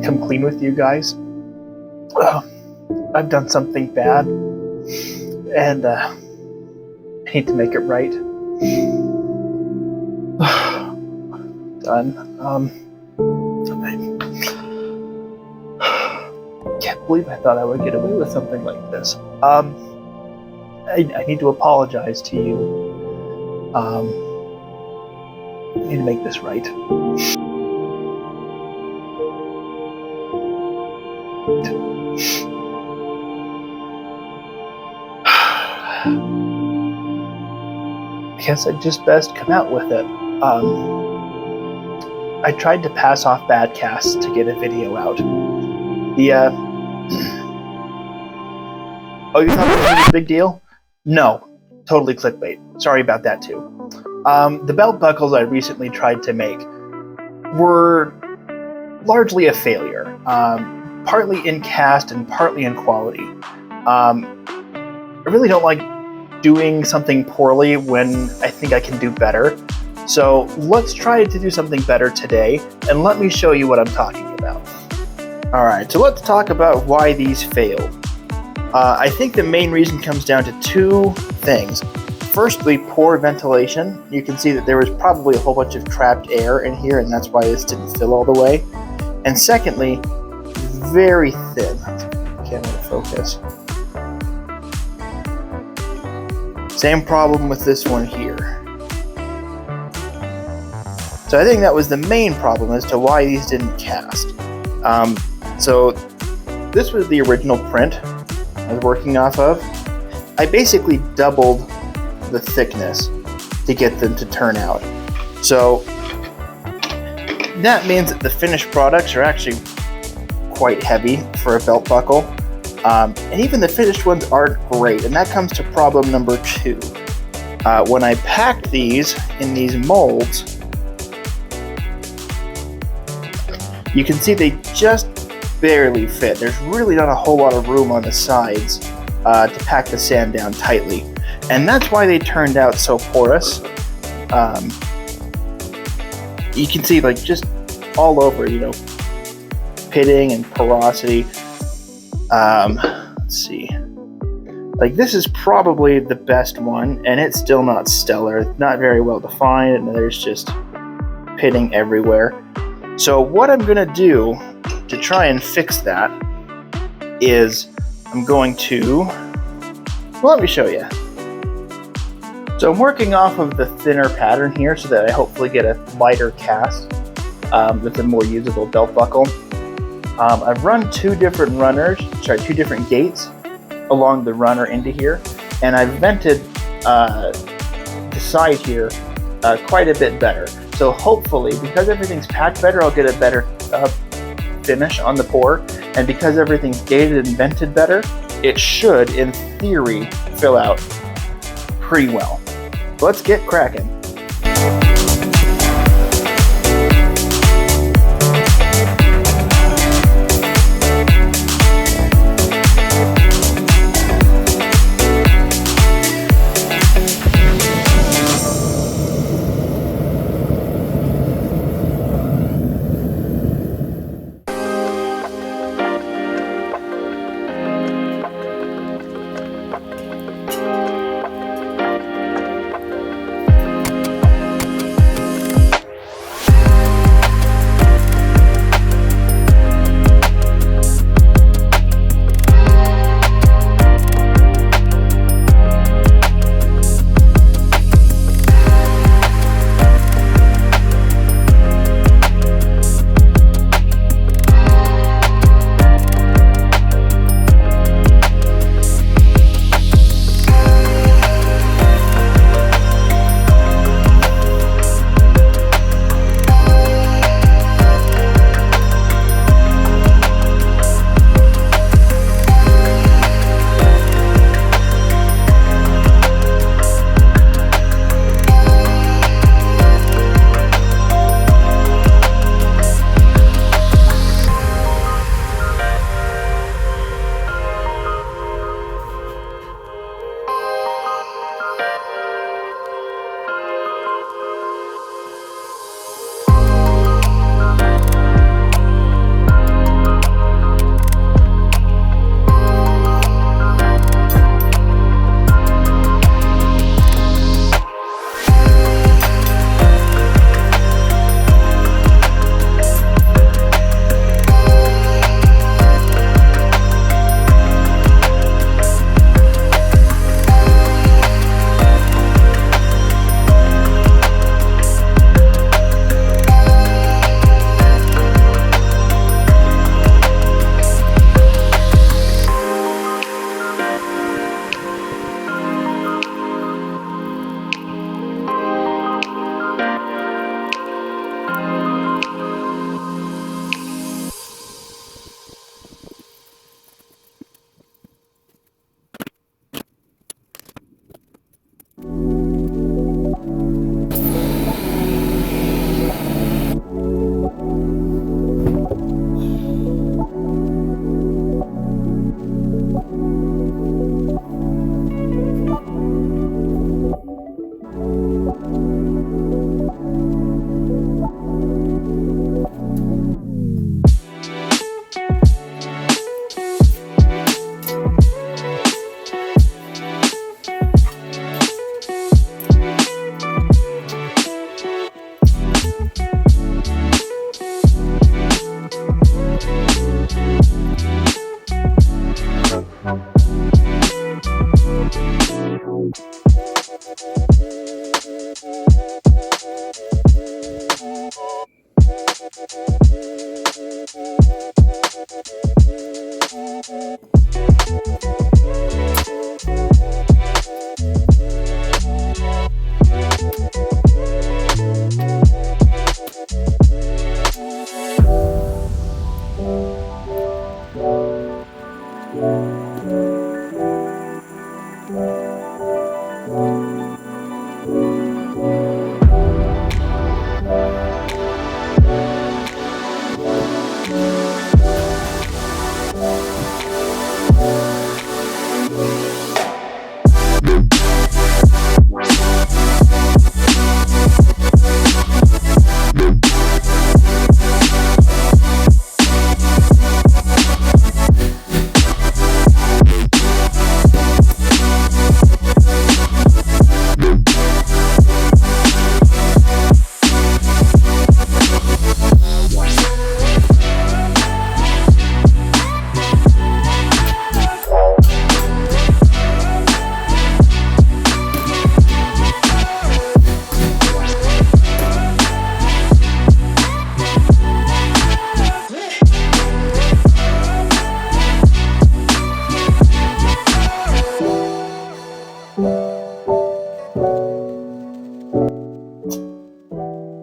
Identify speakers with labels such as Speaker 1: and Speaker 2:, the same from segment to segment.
Speaker 1: come clean with you guys. I've done something bad, and I need to make it right. Done. I can't believe I thought I would get away with something like this. I need to apologize to you. I need to make this right. I guess I'd just best come out with it. I tried to pass off bad casts to get a video out. Oh, you thought this was a big deal? No, totally clickbait. Sorry about that too. The belt buckles I recently tried to make were largely a failure, partly in cast and partly in quality. I really don't like doing something poorly when I think I can do better. So let's try to do something better today, and let me show you what I'm talking about. Alright, so let's talk about why these failed. I think the main reason comes down to two things. Firstly, poor ventilation. You can see that there was probably a whole bunch of trapped air in here, and that's why this didn't fill all the way. And secondly, very thin. Can't really focus. Same problem with this one here. So I think that was the main problem as to why these didn't cast. So this was the original print I was working off of. I basically doubled the thickness to get them to turn out. So that means that the finished products are actually quite heavy for a belt buckle. And even the finished ones aren't great, and that comes to problem number 2. When I packed these in these molds, you can see they just barely fit. There's really not a whole lot of room on the sides to pack the sand down tightly. And that's why they turned out so porous. You can see like just all over, pitting and porosity. Let's see. Like this is probably the best one, and it's still not stellar. It's not very well defined, and there's just pitting everywhere. So what I'm gonna do to try and fix that is I'm going to, well, let me show you. So I'm working off of the thinner pattern here so that I hopefully get a lighter cast with a more usable belt buckle. I've run two different gates along the runner into here, and I've vented the side here quite a bit better. So hopefully, because everything's packed better, I'll get a better finish on the pour, and because everything's gated and vented better, it should, in theory, fill out pretty well. Let's get cracking.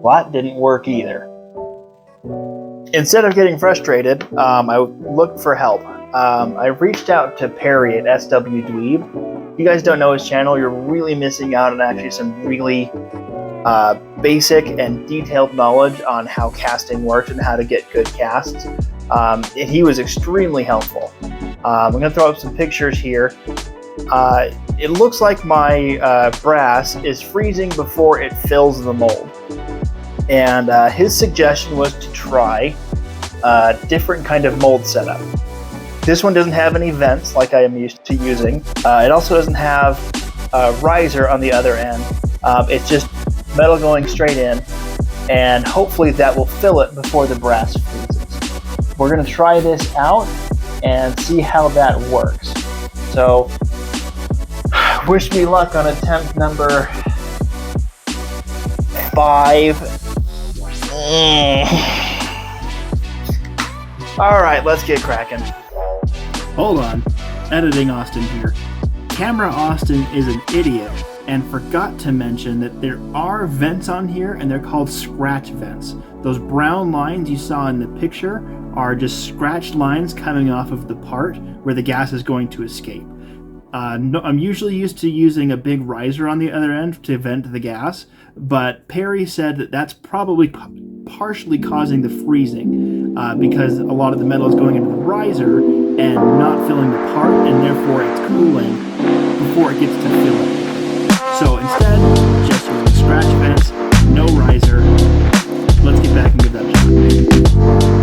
Speaker 1: Well, that didn't work either. Instead of getting frustrated, I looked for help. I reached out to Perry at SW Dweeb. If you guys don't know his channel, you're really missing out on actually some really basic and detailed knowledge on how casting works and how to get good casts. And he was extremely helpful. I'm going to throw up some pictures here. It looks like my brass is freezing before it fills the mold. And his suggestion was to try a different kind of mold setup. This one doesn't have any vents like I am used to using. It also doesn't have a riser on the other end. It's just metal going straight in, and hopefully that will fill it before the brass freezes. We're going to try this out and see how that works. So, wish me luck on attempt number 5. Alright, let's get cracking.
Speaker 2: Hold on. Editing Austin here. Camera Austin is an idiot and forgot to mention that there are vents on here, and they're called scratch vents. Those brown lines you saw in the picture are just scratched lines coming off of the part where the gas is going to escape. I'm usually used to using a big riser on the other end to vent the gas, but Perry said that that's probably partially causing the freezing because a lot of the metal is going into the riser and not filling the part, and therefore it's cooling before it gets to filling. So instead, just using scratch vents, no riser. Let's get back and give that a shot.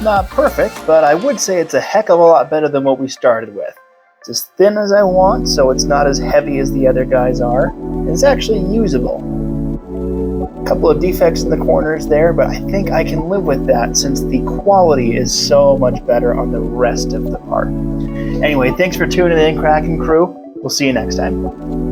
Speaker 1: It's not perfect, but I would say it's a heck of a lot better than what we started with. It's as thin as I want, so it's not as heavy as the other guys are. And it's actually usable. A couple of defects in the corners there, but I think I can live with that since the quality is so much better on the rest of the part. Anyway, thanks for tuning in, Kraken Crew. We'll see you next time.